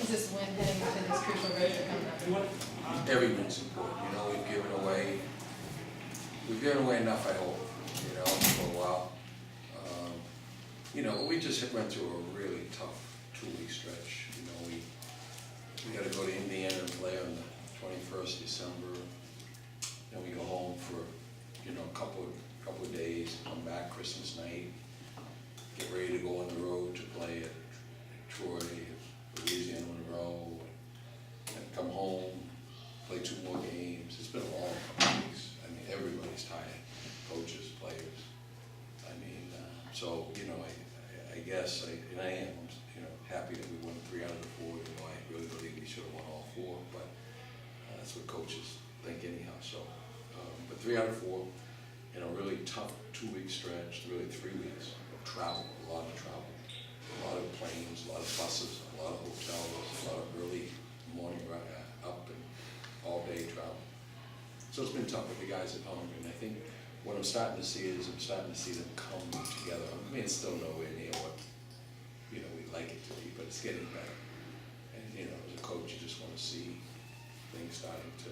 does this win heading into this crucial road trip coming up? Every win's important. You know, we've given away enough, I hope, you know, for a while. You know, we just went through a really tough 2-week stretch. You know, we got to go to Indiana and play on the 21st December. Then we go home for, you know, a couple of days, come back Christmas night, get ready to go on the road to play at Troy, Louisiana, Monroe, and come home, play 2 more games. It's been a long couple of weeks. I mean, everybody's tired, coaches, players. I mean, so, you know, I guess, and I am, you know, happy that we won 3 out of the 4. You know, I really believe we should have won all 4, but that's what coaches think anyhow. So, but 3 out of 4 in a really tough 2-week stretch, really 3 weeks of travel, a lot of travel, a lot of planes, a lot of buses, a lot of hotels, a lot of early morning up and all day travel. So it's been tough with the guys at home, and I think what I'm starting to see is I'm starting to see them come together. I mean, it's still nowhere near what, you know, we'd like it to be, but it's getting better. And, you know, as a coach, you just want to see things starting to,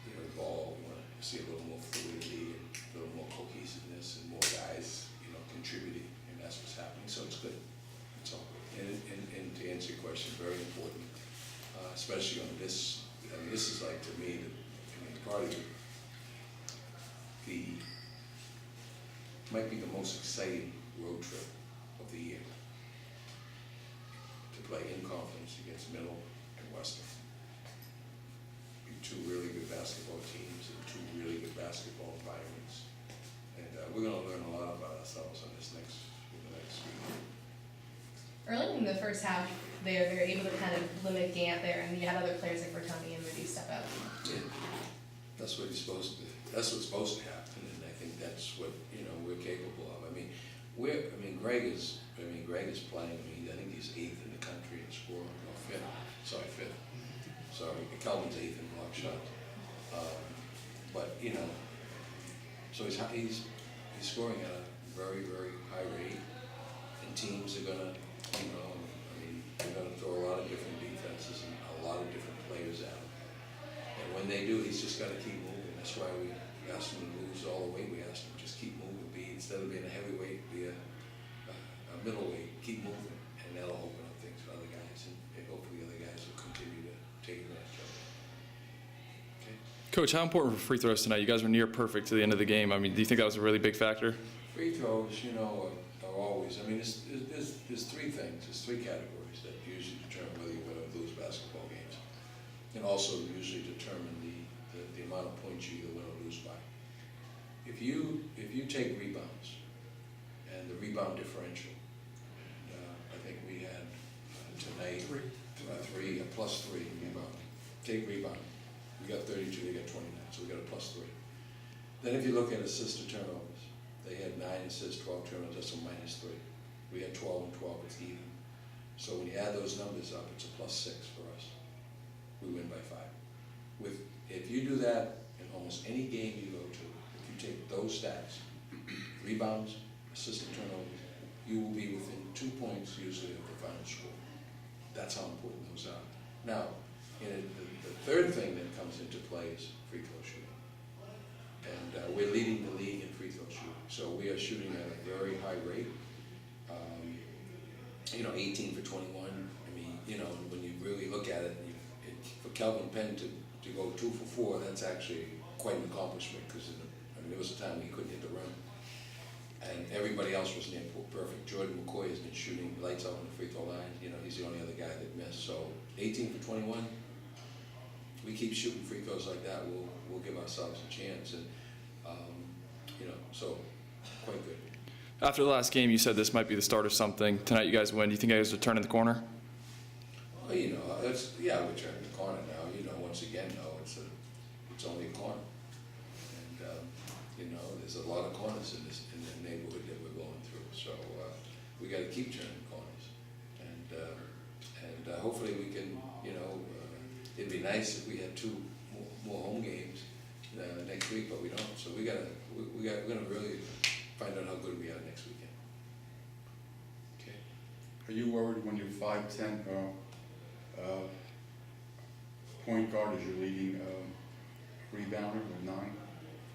you know, evolve. You want to see a little more fluidity and a little more cohesiveness and more guys, you know, contributing, and that's what's happening. So it's good. It's all good. And to answer your question, very important, especially on this. I mean, this is like, to me, probably might be the most exciting road trip of the year, to play in conference against Middle and Western. Be 2 really good basketball teams and 2 really good basketball environments. And we're going to learn a lot about ourselves on this next week. Early in the first half, they were able to kind of limit Gantt there, and you had other players like Bertoni and Rudy step up. Yeah, that's what he's supposed to do. That's what's supposed to happen, and I think that's what, you know, we're capable of. Greg is playing. I think he's 8th in the country in scoring, or 5th. Sorry, 5th. Calvin's 8th in block shots. But you know, so he's scoring at a very, very high rate, and teams are gonna, you know, they're gonna throw a lot of different defenses and a lot of different players at him. And when they do, he's just got to keep moving. That's why we asked him to lose all the weight. We asked him to just keep moving. Instead of being a heavyweight, be a middleweight. Keep moving, and that'll open up things for other guys, and hopefully other guys will continue to take advantage of it. Okay. Coach, how important were free throws tonight? You guys were near perfect to the end of the game. I mean, do you think that was a really big factor? Free throws, you know, are always. I mean, there's 3 things. There's 3 categories that usually determine whether you're going to lose basketball games, and also usually determine the amount of points you either win or lose by. If you take rebounds and the rebound differential, I think we had tonight 3, a +3 rebound. Take rebound. We got 32, they got 29, so we got a +3. Then if you look at assist to turnovers, they had 9 assists, 12 turnovers, that's a -3. We had 12 and 12, it's even. So when you add those numbers up, it's a +6 for us. We win by 5. If you do that in almost any game you go to, if you take those stats, rebounds, assist to turnovers, you will be within 2 points usually of the final score. That's how important those are. Now, the third thing that comes into play is free throw shooting. And we're leading the league in free throw shooting. So we are shooting at a very high rate. 18 for 21. I mean, you know, when you really look at it, for Calvin Penn to go 2 for 4, that's actually quite an accomplishment, because there was a time he couldn't hit the rim. And everybody else was near perfect. Jordan McCoy has been shooting lights out on the free throw line. You know, he's the only other guy that missed. So 18 for 21. We keep shooting free throws like that, we'll give ourselves a chance. And so quite good. After the last game, you said this might be the start of something. Tonight, you guys win. Do you think you guys are turning the corner? Well, you know, we're turning the corner now. You know, once again, though, it's only a corner. And there's a lot of corners in the neighborhood that we're going through. So we got to keep turning corners, and hopefully we can. It'd be nice if we had 2 more home games next week, but we don't. So we're gonna really find out how good we are next weekend. Okay. Are you worried when you're 5'10", Point guard is your leading rebounder with 9.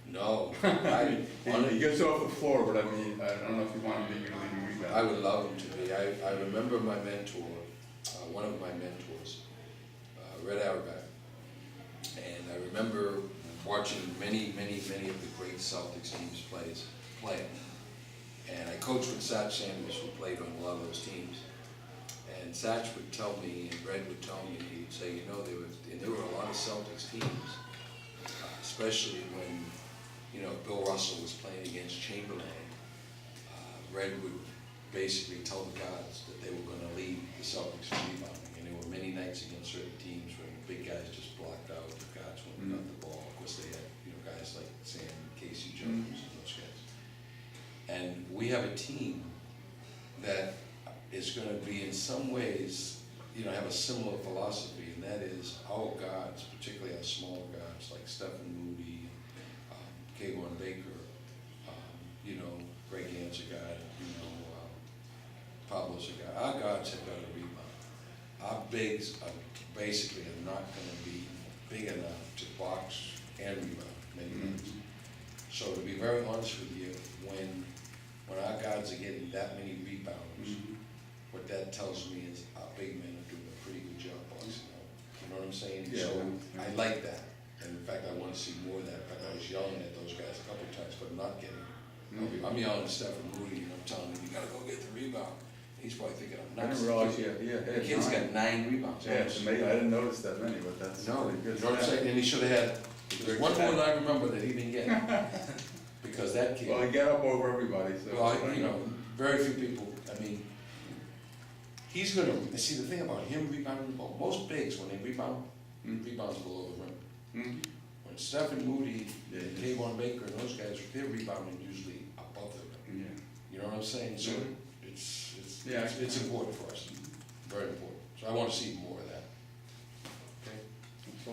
No, He gets off the floor, but I mean, I don't know if you want him to be your leading rebounder. I would love him to be. I remember my mentor, one of my mentors, Red Auerbach, and I remember watching many of the great Celtics teams play. And I coached with Satch Sanders, who played on a lot of those teams. And Satch would tell me, and Red would tell me, he'd say, you know, there were a lot of Celtics teams, especially when, you know, Bill Russell was playing against Chamberlain. Red would basically tell the guards that they were going to lead the Celtics in rebounding. And there were many nights against certain teams where the big guys just blocked out, the guards wouldn't got the ball. Of course, they had, you know, guys like Sam, Casey Jones, and those guys. And we have a team that is going to be in some ways, you know, have a similar philosophy, and that is our guards, particularly our smaller guards like Stephen Moody, Kayvon Baker, you know, Greg Gantt's a guy, you know, Pablo's a guy. Our guards have got to rebound. Our bigs are basically not going to be big enough to box and rebound, maybe. So to be very honest with you, when our guards are getting that many rebounds, what that tells me is our big men are doing a pretty good job boxing out. You know what I'm saying? Yeah, So yeah. I like that. And in fact, I want to see more of that. In fact, I was yelling at those guys a couple of times, but not getting. I'm yelling at Stephen Moody and I'm telling him, you gotta go get the rebound. He's probably thinking I'm I nuts. didn't realize The kid's got 9 rebounds. Yeah, it's amazing. I didn't notice that many, but that's No, pretty good. you know what I'm saying? And he should have had, there's one more that I remember that he didn't get. Because that kid. Well, he got up over everybody, so. Well, you know, very few people, I mean, he's gonna, see the thing about him rebounding the ball, most bigs, when they rebound, rebounds below the rim. When Stephen Moody, Yeah, and yeah. Kayvon Baker, and those guys, they're rebounding usually above the rim. Yeah. You know what I'm saying? So Mhm. it's Yeah. important for us, very important. So I wanna see more of that.